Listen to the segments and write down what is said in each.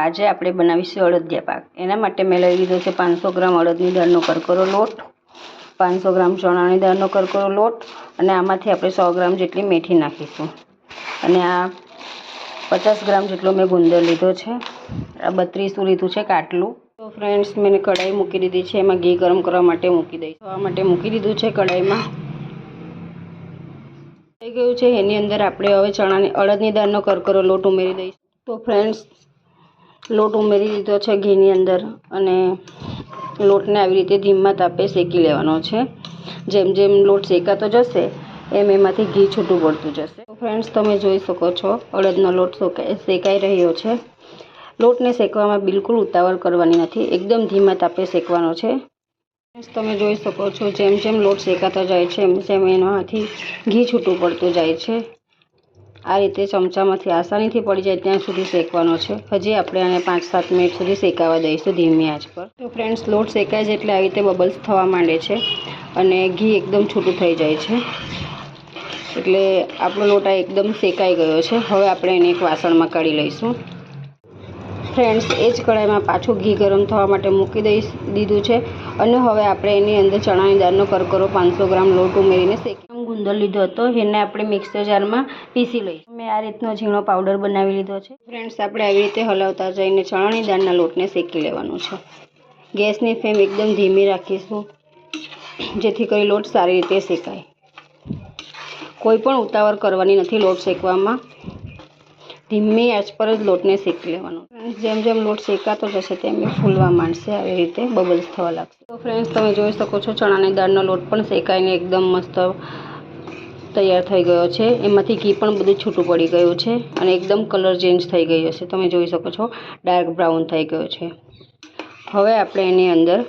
આજે આપણે બનાવીશું અડદિયા પાક। એના માટે મેં લઈ લીધો છે 500 ગ્રામ અડદની દાળનો કરકરો લોટ, 500 ગ્રામ ચણાની દાળનો કરકરો લોટ અને આમાંથી આપણે 100 ગ્રામ જેટલી મેથી નાખીશું। અને આ 50 ગ્રામ જેટલો મેં ગુંદર લીધો છે। આ 32 લીધું છે કાટલું। તો ફ્રેન્ડ્સ, મેં કઢાઈ મૂકી દીધી છે, એમાં ઘી ગરમ કરવા માટે મૂકી દઈશ। આ માટે મૂકી દીધું છે કઢાઈમાં થઈ ગયું છે। એની અંદર આપણે હવે અડદની દાળનો કરકરો લોટ ઉમેરી દઈશું। તો ફ્રેન્ડ્સ, લોટ ઉમેરી દીધો છે ઘીની અંદર અને લોટને આવી રીતે ધીમા તાપે શેકી લેવાનો છે। જેમ જેમ લોટ શેકાતો જશે એમ એમાંથી ઘી છૂટું પડતું જશે। તો ફ્રેન્ડ્સ, તમે જોઈ શકો છો અડદનો લોટ શેકાઈ રહ્યો છે। લોટને શેકવામાં બિલકુલ ઉતાવળ કરવાની નથી, એકદમ ધીમા તાપે શેકવાનો છે। ફ્રેન્ડ્સ, તમે જોઈ શકો છો જેમ જેમ લોટ શેકાતો જાય છે એમ જેમ એનામાંથી ઘી છૂટું પડતું જાય છે। આ રીતે ચમચામાંથી આસાનીથી પડી જાય ત્યાં સુધી શેકવાનો છે। હજી આપણે આને 5-7 મિનિટ સુધી શેકાવા દઈશું ધીમી આંચ પર। તો ફ્રેન્ડ્સ, લોટ શેકાય છે એટલે આવી રીતે બબલ્સ થવા માંડે છે અને ઘી એકદમ છૂટું થઈ જાય છે, એટલે આપણો લોટ એકદમ શેકાઈ ગયો છે। હવે આપણે એને એક વાસણમાં કાઢી લઈશું। ફ્રેન્ડ્સ, એ જ કઢાઈમાં પાછું ઘી ગરમ થવા માટે મૂકી દીધું છે અને હવે આપણે એની અંદર ચણાની દાળનો કરકરો 500 ગ્રામ લોટ ઉમેરીને શેકી ગુંદર લીધો હતો, એને આપણે મિક્સર જારમાં પીસી લઈશું। મેં આ રીતનો ઝીણો પાવડર બનાવી લીધો છે। ફ્રેન્ડ્સ, આપણે આવી રીતે હલાવતા જઈને ચણાની દાળના લોટને શેકી લેવાનું છે। ગેસની ફ્લેમ એકદમ ધીમી રાખીશું જેથી કરી લોટ સારી રીતે શેકાય। કોઈ પણ ઉતાવળ કરવાની નથી લોટ શેકવામાં, ધીમી આંચ પર જ લોટને શેકી લેવાનો। જેમ જેમ લોટ શેકાતો જશે તેમ ફૂલવા માંડશે, આવી રીતે બબલ્સ થવા લાગશે। તો ફ્રેન્ડ્સ, તમે જોઈ શકો છો ચણાની દાળનો લોટ પણ શેકાઈને એકદમ મસ્ત તૈયાર થઈ ગયો છે। એમાંથી ઘી પણ બધું છૂટું પડી ગયું છે અને એકદમ કલર ચેન્જ થઈ ગયો છે, તમે જોઈ શકો છો ડાર્ક બ્રાઉન થઈ ગયો છે। હવે આપણે એની અંદર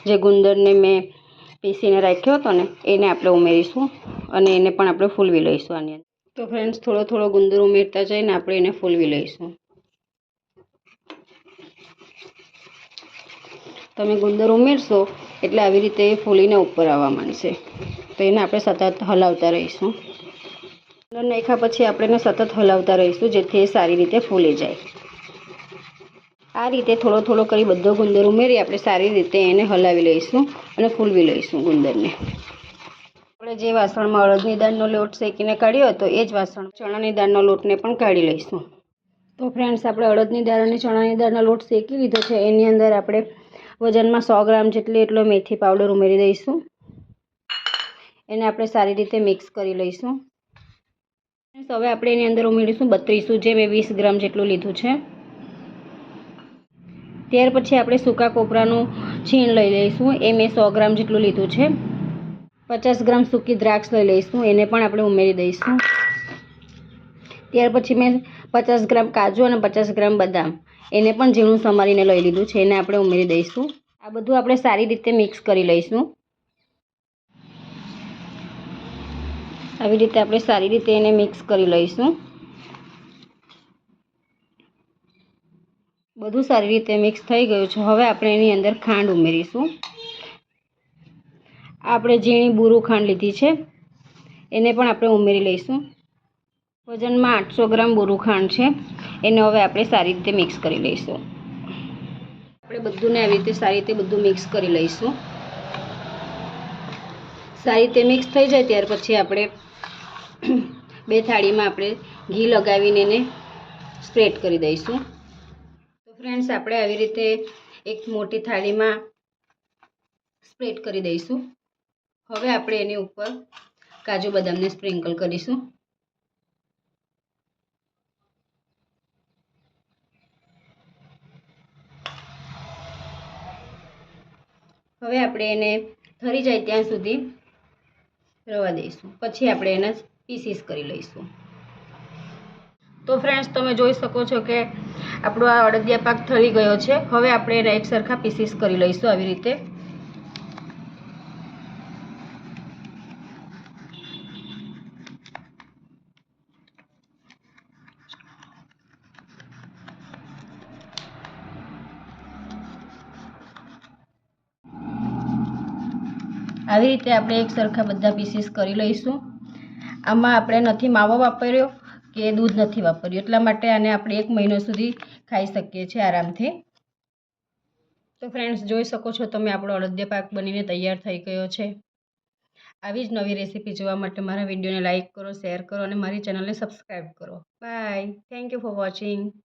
જે ગુંદરને મેં પીસીને રાખ્યો હતો ને એને આપણે ઉમેરીશું અને એને પણ આપણે ફૂલવી લઈશું આની અંદર। તો ફ્રેન્ડ્સ, થોડો થોડો ગુંદર ઉમેરતા જઈને આપણે એને ફૂલવી લઈશું। તમે ગુંદર ઉમેરશો એટલે આવી રીતે ફૂલીને ઉપર આવવા માંડશે, તો એને આપણે સતત હલાવતા રહીશું। ગુંદર નાખ્યા પછી આપણે એને સતત હલાવતા રહીશું જેથી એ સારી રીતે ફૂલી જાય। આ રીતે થોડો થોડો કરી બધો ગુંદર ઉમેરી આપણે સારી રીતે એને હલાવી લઈશું અને ફૂલવી લઈશું ગુંદરને। આપણે જે વાસણમાં અડદની દાળનો લોટ શેકીને કાઢ્યો હતો એ જ વાસણ ચણાની દાળનો લોટને પણ કાઢી લઈશું। તો ફ્રેન્ડ્સ, આપણે અડદની દાળ અને ચણાની દાળનો લોટ શેકી લીધો છે। એની અંદર આપણે વજનમાં 100 ગ્રામ જેટલી એટલો મેથી પાવડર ઉમેરી દઈશું। એને આપણે સારી રીતે મિક્સ કરી લઈશું। હવે આપણે એની અંદર ઉમેરીશું 32, જે મેં 20 ગ્રામ જેટલું લીધું છે। ત્યાર પછી આપણે સૂકા કોપરાનું છીણ લઈ લઈશું, એ મેં 100 ગ્રામ જેટલું લીધું છે। 50 ગ્રામ સૂકી દ્રાક્ષ લઈ લઈશું, એને પણ આપણે ઉમેરી દઈશું। ત્યાર પછી મેં 50 ગ્રામ કાજુ અને 50 ગ્રામ બદામ એને પણ ઝીણું સમારીને લઈ લીધું છે, એને આપણે ઉમેરી દઈશું। આ બધું આપણે સારી રીતે મિક્સ કરી લઈશું। આવી રીતે આપણે સારી રીતે એને મિક્સ કરી લઈશું। બધું સારી રીતે મિક્સ થઈ ગયું છે। હવે આપણે એની અંદર ખાંડ ઉમેરીશું। આપણે ઝીણી બુરુ ખાંડ લીધી છે, એને પણ આપણે ઉમેરી લઈશું। વજનમાં 800 ગ્રામ બુરુ ખાંડ છે, એને હવે આપણે સારી રીતે મિક્સ કરી લઈશું। આપણે બધુંને આવી રીતે સારી રીતે બધું મિક્સ કરી લઈશું। સારી રીતે મિક્સ થઈ જાય ત્યાર પછી આપણે બે થાળીમાં આપણે ઘી લગાવીને એને સ્પ્રેડ કરી દઈશું। તો ફ્રેન્ડ્સ, આપણે આવી રીતે એક મોટી થાળીમાં સ્પ્રેડ કરી દઈશું। હવે આપણે એની ઉપર કાજુ બદામને સ્પ્રિંકલ કરીશું। હવે આપણે એને ઠરી જાય ત્યાં સુધી રવા દઈશું, પછી આપણે એના પીસીસ કરી લઈશું। તો ફ્રેન્ડ્સ, તમે જોઈ શકો છો કે આપણો આ અડદિયા પાક ઠરી ગયો છે। હવે આપણે એના એક સરખા પીસીસ કરી લઈશું આવી રીતે। આવી રીતે આપણે એક સરખા બધા પીસીસ કરી લઈશું। આમાં આપણે નથી માવો વાપર્યો કે દૂધ નથી વાપર્યું, એટલા માટે આને આપણે 1 મહિનો સુધી ખાઈ શકીએ છીએ આરામથી. તો ફ્રેન્ડ્સ, જોઈ શકો છો તમે આપણો અડદિયા પાક બનીને તૈયાર થઈ ગયો છે. આવી જ નવી રેસીપી જોવા માટે મારા વિડીયોને લાઇક કરો, શેર કરો અને મારી ચેનલને સબસ્ક્રાઈબ કરો. Bye. Thank you for watching.